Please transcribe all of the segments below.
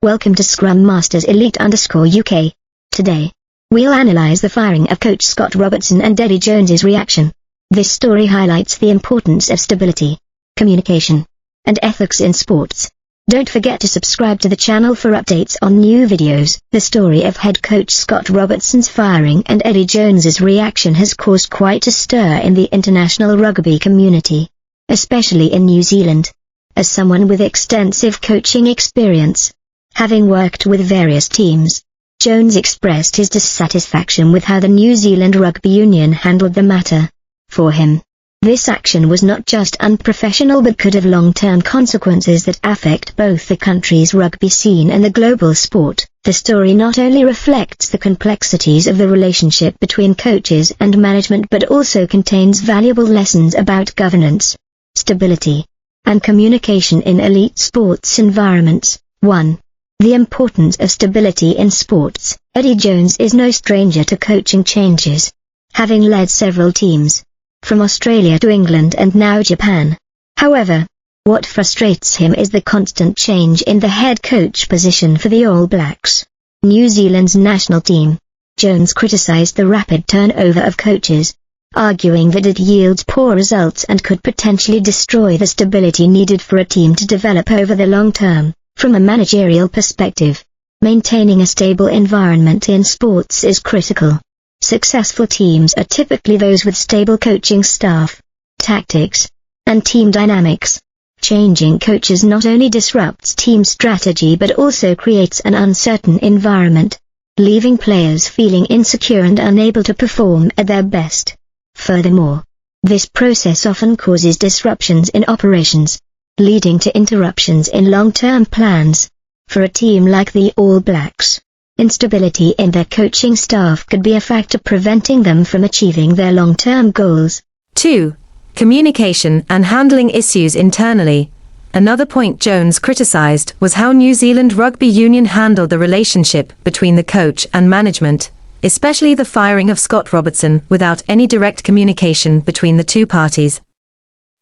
Welcome to Scrum Masters Elite_UK. Today, we'll analyze the firing of Coach Scott Robertson and Eddie Jones's reaction. This story highlights the importance of stability, communication, and ethics in sports. Don't forget to subscribe to the channel for updates on new videos. The story of head coach Scott Robertson's firing and Eddie Jones's reaction has caused quite a stir in the international rugby community, especially in New Zealand. As someone with extensive coaching experience, having worked with various teams, Jones expressed his dissatisfaction with how the New Zealand Rugby Union handled the matter. For him, this action was not just unprofessional but could have long-term consequences that affect both the country's rugby scene and the global sport. The story not only reflects the complexities of the relationship between coaches and management but also contains valuable lessons about governance, stability, and communication in elite sports environments. 1. The importance of stability in sports. Eddie Jones is no stranger to coaching changes, having led several teams, from Australia to England and now Japan. However, what frustrates him is the constant change in the head coach position for the All Blacks, New Zealand's national team. Jones criticized the rapid turnover of coaches, arguing that it yields poor results and could potentially destroy the stability needed for a team to develop over the long term. From a managerial perspective, maintaining a stable environment in sports is critical. Successful teams are typically those with stable coaching staff, tactics, and team dynamics. Changing coaches not only disrupts team strategy but also creates an uncertain environment, leaving players feeling insecure and unable to perform at their best. Furthermore, this process often causes disruptions in operations, leading to interruptions in long-term plans. For a team like the All Blacks, instability in their coaching staff could be a factor preventing them from achieving their long-term goals. 2. Communication and handling issues internally. Another point Jones criticized was how New Zealand Rugby Union handled the relationship between the coach and management, especially the firing of Scott Robertson without any direct communication between the two parties.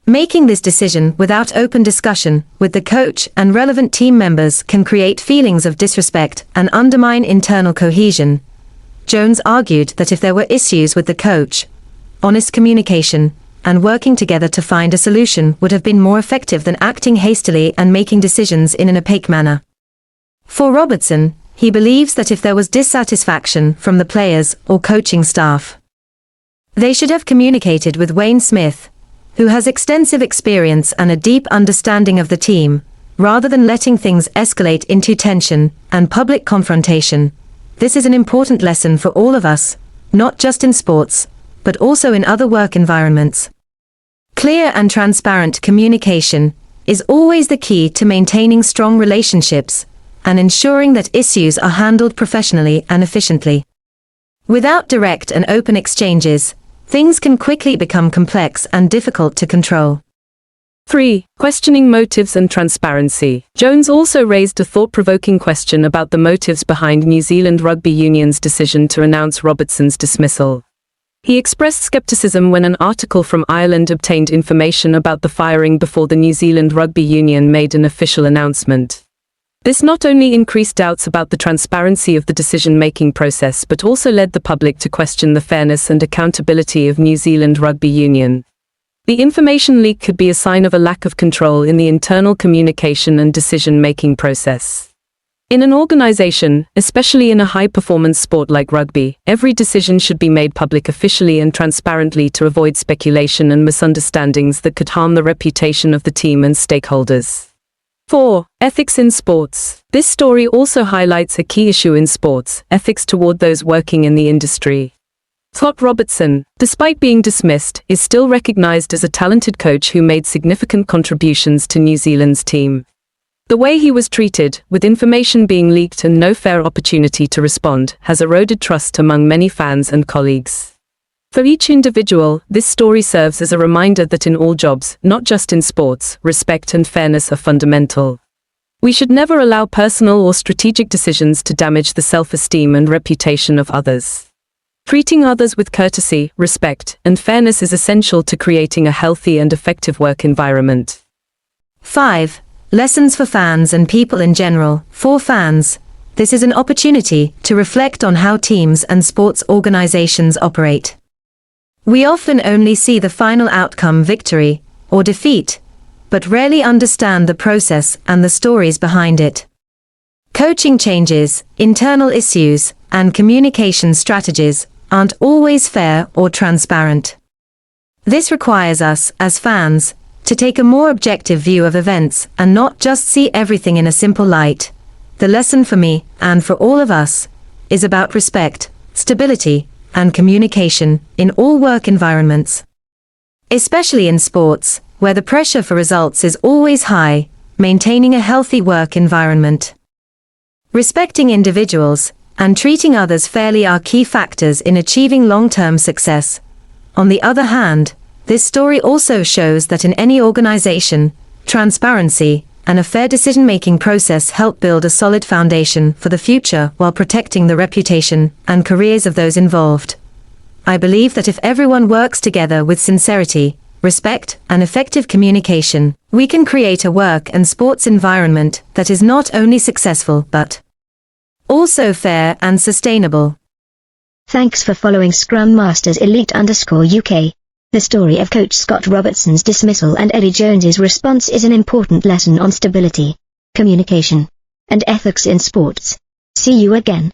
Making this decision without open discussion with the coach and relevant team members can create feelings of disrespect and undermine internal cohesion. Jones argued that if there were issues with the coach, honest communication and working together to find a solution would have been more effective than acting hastily and making decisions in an opaque manner. For Robertson, he believes that if there was dissatisfaction from the players or coaching staff, they should have communicated with Wayne Smith, who has extensive experience and a deep understanding of the team, rather than letting things escalate into tension and public confrontation. This is an important lesson for all of us, not just in sports, but also in other work environments. Clear and transparent communication is always the key to maintaining strong relationships and ensuring that issues are handled professionally and efficiently. Without direct and open exchanges, things can quickly become complex and difficult to control. 3. Questioning motives and transparency. Jones also raised a thought-provoking question about the motives behind New Zealand Rugby Union's decision to announce Robertson's dismissal. He expressed skepticism when an article from Ireland obtained information about the firing before the New Zealand Rugby Union made an official announcement. This not only increased doubts about the transparency of the decision-making process but also led the public to question the fairness and accountability of New Zealand Rugby Union. The information leak could be a sign of a lack of control in the internal communication and decision-making process. In an organization, especially in a high-performance sport like rugby, every decision should be made public officially and transparently to avoid speculation and misunderstandings that could harm the reputation of the team and stakeholders. 4. Ethics in sports. This story also highlights a key issue in sports: ethics toward those working in the industry. Scott Robertson, despite being dismissed, is still recognized as a talented coach who made significant contributions to New Zealand's team. The way he was treated, with information being leaked and no fair opportunity to respond, has eroded trust among many fans and colleagues. For each individual, this story serves as a reminder that in all jobs, not just in sports, respect and fairness are fundamental. We should never allow personal or strategic decisions to damage the self-esteem and reputation of others. Treating others with courtesy, respect, and fairness is essential to creating a healthy and effective work environment. 5. Lessons for fans and people in general. For fans, this is an opportunity to reflect on how teams and sports organizations operate. We often only see the final outcome, victory or defeat, but rarely understand the process and the stories behind it. Coaching changes, internal issues, and communication strategies aren't always fair or transparent. This requires us, as fans, to take a more objective view of events and not just see everything in a simple light. The lesson for me, and for all of us, is about respect, stability, and communication in all work environments. Especially in sports, where the pressure for results is always high, maintaining a healthy work environment. Respecting individuals and treating others fairly are key factors in achieving long-term success. On the other hand, this story also shows that in any organization, transparency and a fair decision-making process help build a solid foundation for the future while protecting the reputation and careers of those involved. I believe that if everyone works together with sincerity, respect, and effective communication, we can create a work and sports environment that is not only successful but also fair and sustainable. Thanks for following Scrum Masters Elite_UK. The story of Coach Scott Robertson's dismissal and Eddie Jones's response is an important lesson on stability, communication, and ethics in sports. See you again.